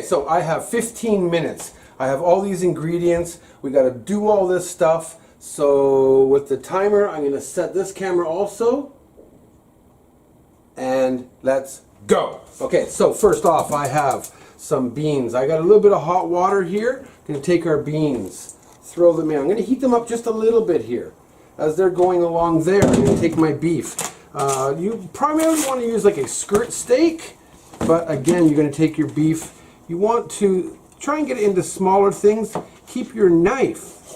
so I have 15 minutes. I have all these ingredients. We got to do all this stuff. So with the timer, I'm going to set this camera also. And let's go. Okay, so first off, I have some beans. I got a little bit of hot water here. I'm going to take our beans, throw them in. I'm going to heat them up just a little bit here. As they're going along there, I'm going to take my beef. You primarily want to use like a skirt steak, but again, you're going to take your beef. You want to try and get it into smaller things. Keep your knife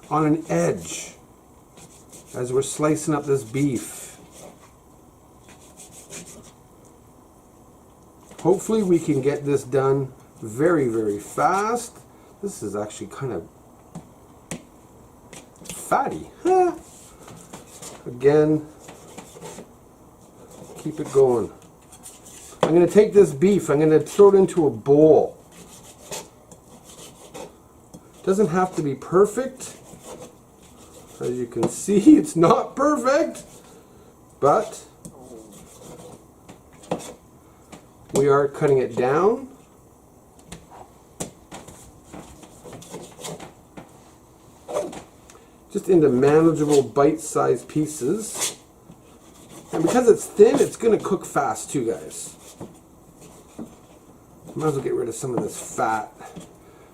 on an edge as we're slicing up this beef. Hopefully we can get this done very, very fast. This is actually kind of fatty. Huh. Again, keep it going. I'm going to take this beef, I'm going to throw it into a bowl. Doesn't have to be perfect. As you can see, it's not perfect, but we are cutting it down. Just into manageable bite-sized pieces. And because it's thin, it's going to cook fast too, guys. Might as well get rid of some of this fat.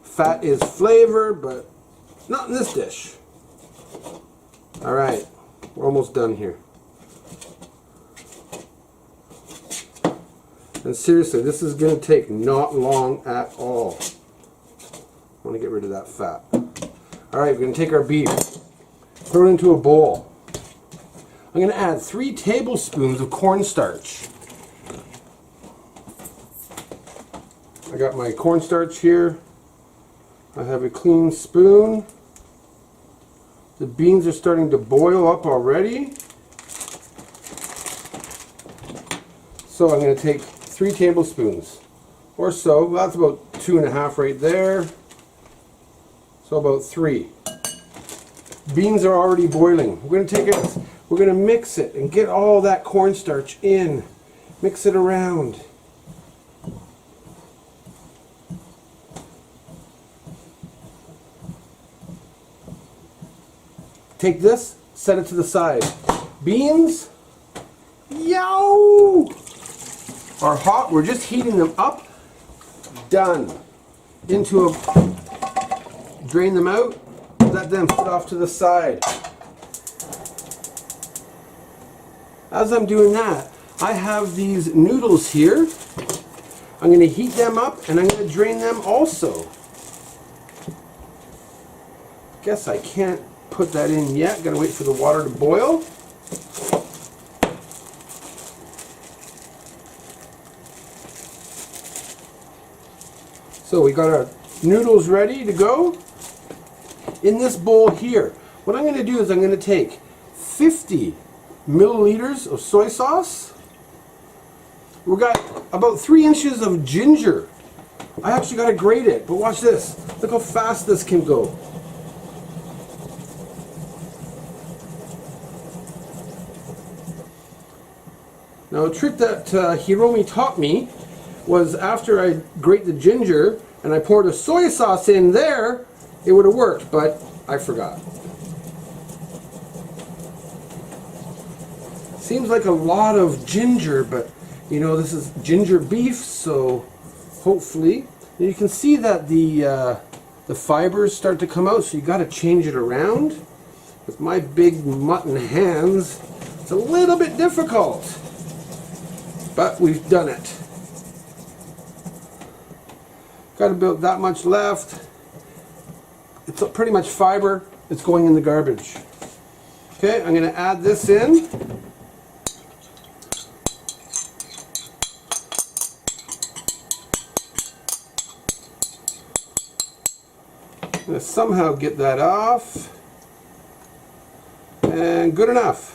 Fat is flavor, but not in this dish. Alright, we're almost done here. And seriously, this is going to take not long at all. I want to get rid of that fat. Alright, we're going to take our beef, throw it into a bowl. I'm going to add 3 tablespoons of cornstarch. I got my cornstarch here. I have a clean spoon. The beans are starting to boil up already. So I'm going to take 3 tablespoons or so. That's about 2.5 right there. So about 3. Beans are already boiling. We're going to take it, we're going to mix it and get all that cornstarch in. Mix it around. Take this, set it to the side. Beans, yow, are hot. We're just heating them up. Done. Into a, drain them out, let them sit off to the side. As I'm doing that, I have these noodles here. I'm going to heat them up and I'm going to drain them also. Guess I can't put that in yet. Gotta wait for the water to boil. So we got our noodles ready to go. In this bowl here, what I'm going to do is I'm going to take 50 milliliters of soy sauce. We've got about 3 inches of ginger. I actually got to grate it, but watch this. Look how fast this can go. Now, a trick that Hiromi taught me was after I grate the ginger and I poured a soy sauce in there, it would have worked, but I forgot. Seems like a lot of ginger, but you know, this is ginger beef, so hopefully you can see that the fibers start to come out, so you got to change it around. With my big mutton hands, it's a little bit difficult. But we've done it. Got about that much left. It's pretty much fiber. It's going in the garbage. Okay, I'm going to add this in. I'm going to somehow get that off. And good enough.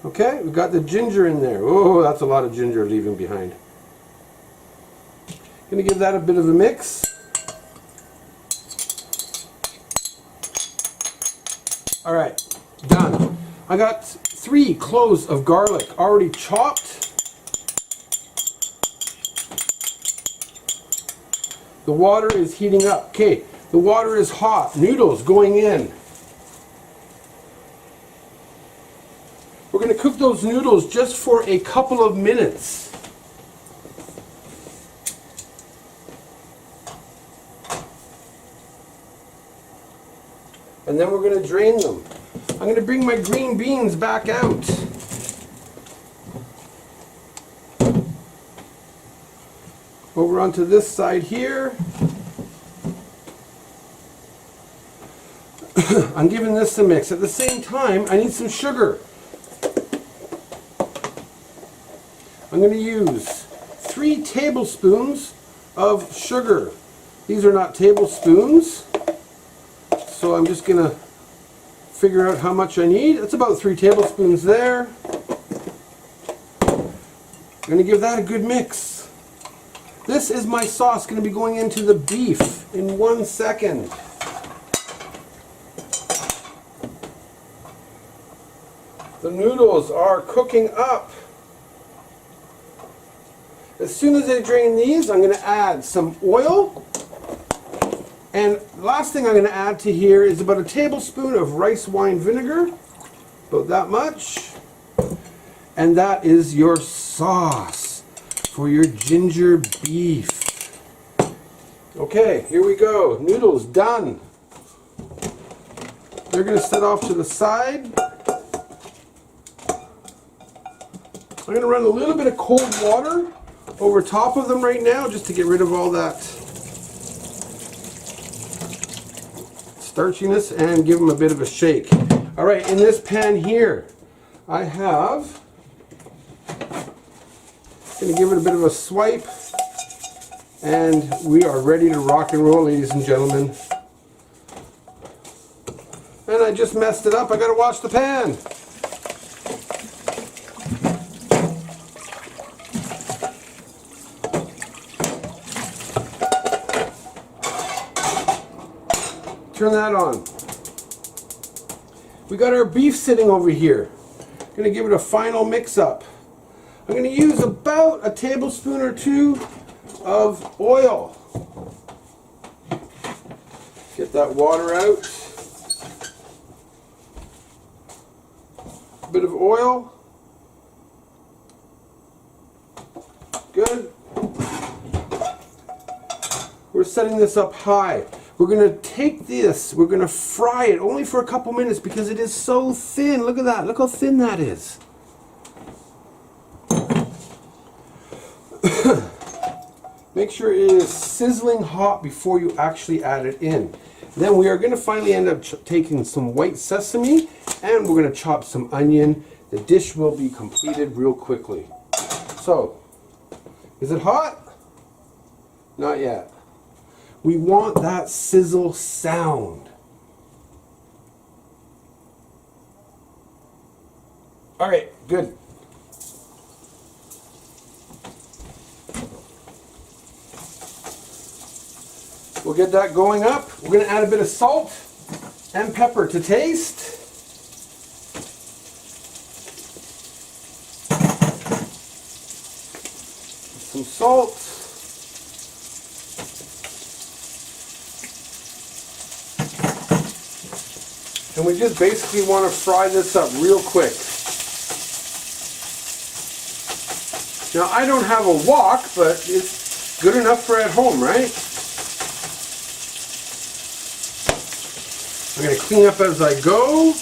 Okay, we've got the ginger in there. Oh, that's a lot of ginger leaving behind. Gonna give that a bit of a mix. All right, done. I got 3 cloves of garlic already chopped. The water is heating up. Okay, the water is hot. Noodles going in. We're going to cook those noodles just for a couple of minutes. And then we're going to drain them. I'm going to bring my green beans back out. Over onto this side here. I'm giving this a mix. At the same time, I need some sugar. I'm going to use 3 tablespoons of sugar. These are not tablespoons, so I'm just going to figure out how much I need. That's about 3 tablespoons there. I'm going to give that a good mix. This is my sauce going to be going into the beef in 1 second. The noodles are cooking up. As soon as I drain these, I'm going to add some oil. And the last thing I'm going to add to here is about a tablespoon of rice wine vinegar. About that much. And that is your sauce for your ginger beef. Okay, here we go. Noodles done. They're going to set off to the side. I'm going to run a little bit of cold water over top of them right now just to get rid of all that starchiness and give them a bit of a shake. All right, in this pan here, I have, going to give it a bit of a swipe, and we are ready to rock and roll, ladies and gentlemen. And I just messed it up. I got to wash the pan. Turn that on. We got our beef sitting over here. Going to give it a final mix up. I'm going to use about a tablespoon or 2 of oil. Get that water out. A bit of oil. Good. We're setting this up high. We're going to take this, we're going to fry it only for a couple minutes because it is so thin. Look at that. Look how thin that is. Make sure it is sizzling hot before you actually add it in. Then we are going to finally end up taking some white sesame and we're going to chop some onion. The dish will be completed real quickly. So, is it hot? Not yet. We want that sizzle sound. All right, good. We'll get that going up. We're going to add a bit of salt and pepper to taste. Some salt. And we just basically want to fry this up real quick. Now I don't have a wok, but it's good enough for at home, right? I'm going to clean up as I go.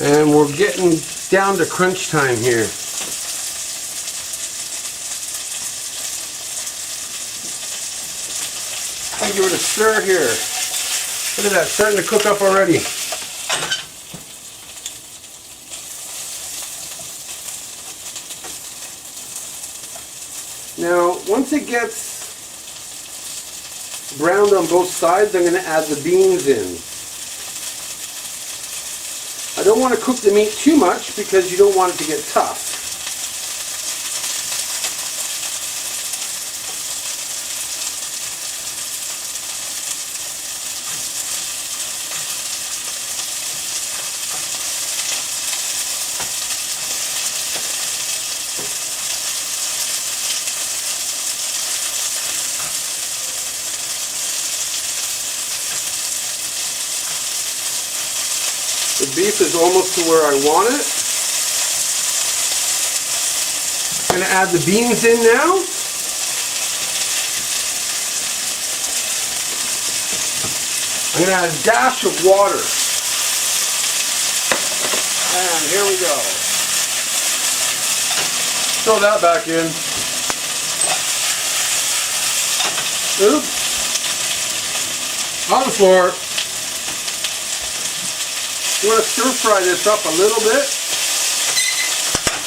And we're getting down to crunch time here. Give it a stir here. Look at that, starting to cook up already. Now, once it gets browned on both sides, I'm going to add the beans in. I don't want to cook the meat too much because you don't want it to get tough. beef is almost to where I want it. I'm going to add the beans in now. I'm going to add a dash of water. And here we go. Throw that back in. Oops. On the floor. You want to stir fry this up a little bit.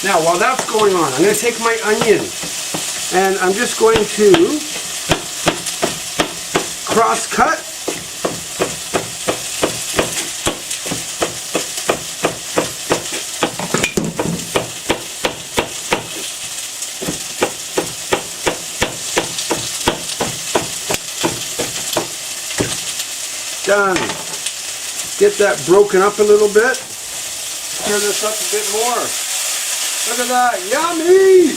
Now, while that's going on, I'm going to take my onion and I'm just going to cross cut. Done. Get that broken up a little bit. Stir this up a bit more. Look at that. Yummy!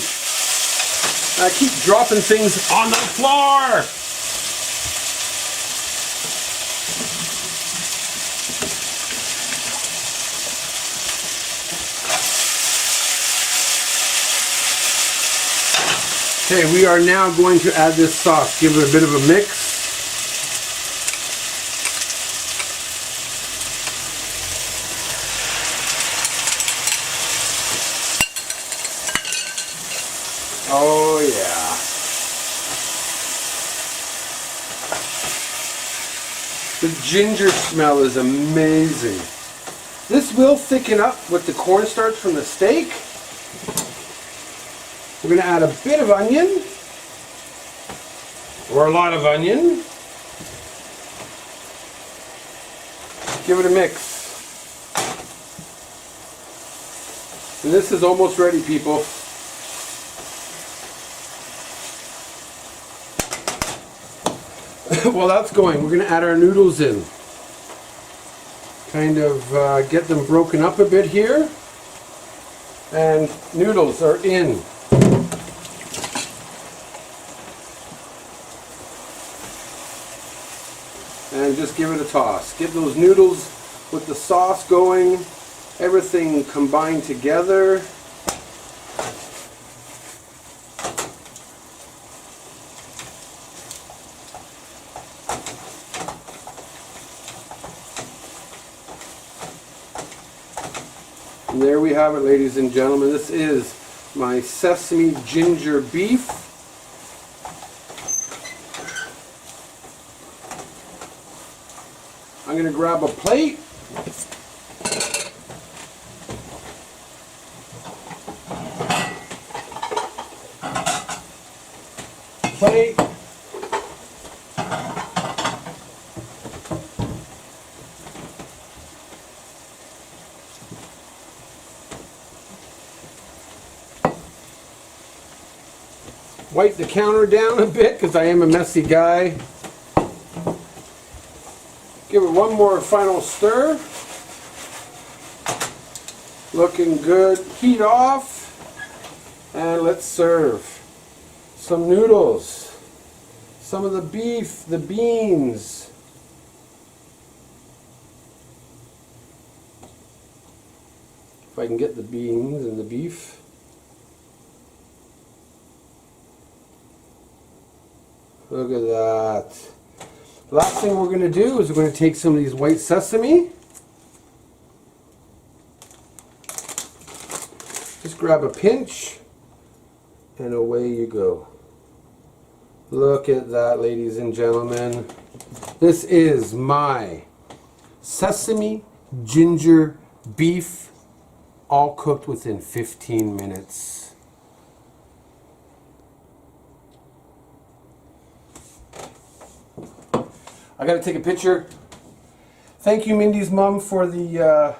I keep dropping things on the floor. Okay, we are now going to add this sauce. Give it a bit of a mix. Oh yeah. The ginger smell is amazing. This will thicken up with the cornstarch from the steak. We're going to add a bit of onion, or a lot of onion. Give it a mix. And this is almost ready, people. While that's going, we're going to add our noodles in. Kind of get them broken up a bit here. And noodles are in. And just give it a toss. Get those noodles with the sauce going. Everything combined together. And there we have it, ladies and gentlemen. This is my Sesame Ginger Beef. I'm going to grab a plate. Plate. Wipe the counter down a bit because I am a messy guy. Give it one more final stir. Looking good. Heat off. And let's serve. Some noodles. Some of the beef, the beans. If I can get the beans and the beef. Look at that. The last thing we're going to do is we're going to take some of these white sesame. Just grab a pinch and away you go. Look at that, ladies and gentlemen. This is my Sesame Ginger Beef, all cooked within 15 minutes. I gotta take a picture. Thank you, Mindy's mom, for the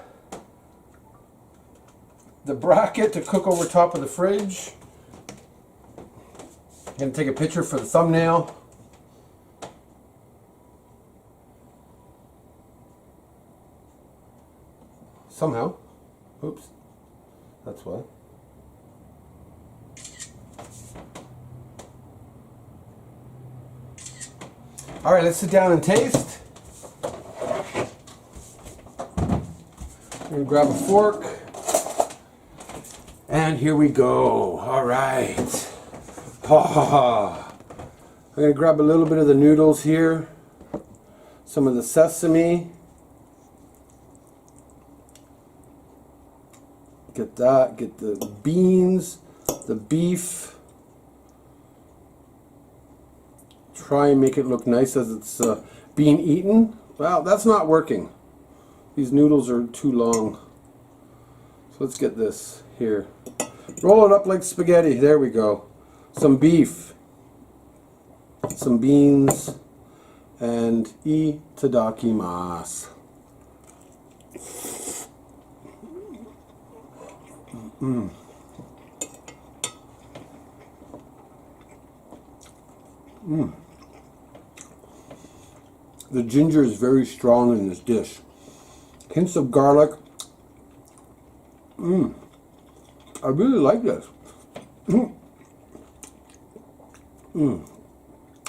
bracket to cook over top of the fridge. I'm gonna take a picture for the thumbnail. Somehow. Oops. That's why. All right, let's sit down and taste. I'm I'm gonna grab a fork. And here we go. All right. I'm gonna grab a little bit of the noodles here. Some of the sesame. Get that. Get the beans, the beef. Try and make it look nice as it's being eaten. Well, that's not working. These noodles are too long. So let's get this here. Roll it up like spaghetti. There we go. Some beef, some beans, and itadakimasu. The ginger is very strong in this dish. Hints of garlic. I really like this.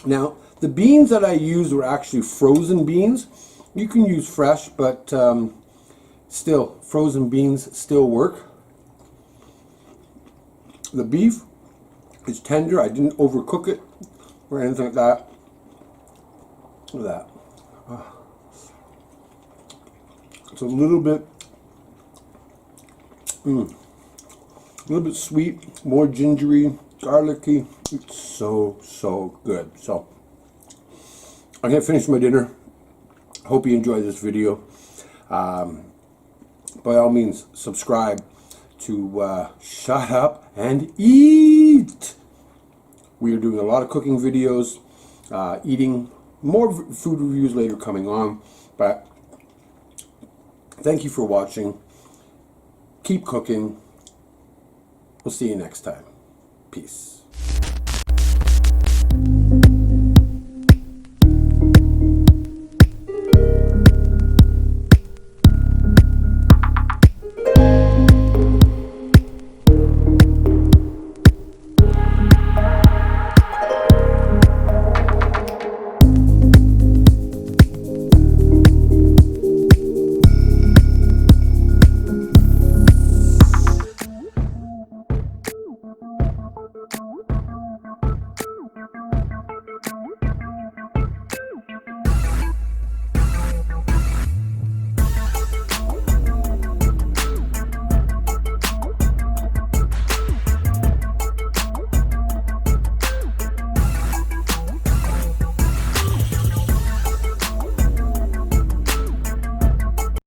Now, the beans that I used were actually frozen beans. You can use fresh, but still, frozen beans still work. The beef is tender. I didn't overcook it or anything like that. Look at that. It's a little bit sweet, more gingery, garlicky. It's so good. So I'm gonna finish my dinner. Hope you enjoyed this video. By all means, subscribe to Shut Up and Eat. We are doing a lot of cooking videos, eating, more food reviews later coming on, but thank you for watching. Keep cooking. We'll see you next time. Peace.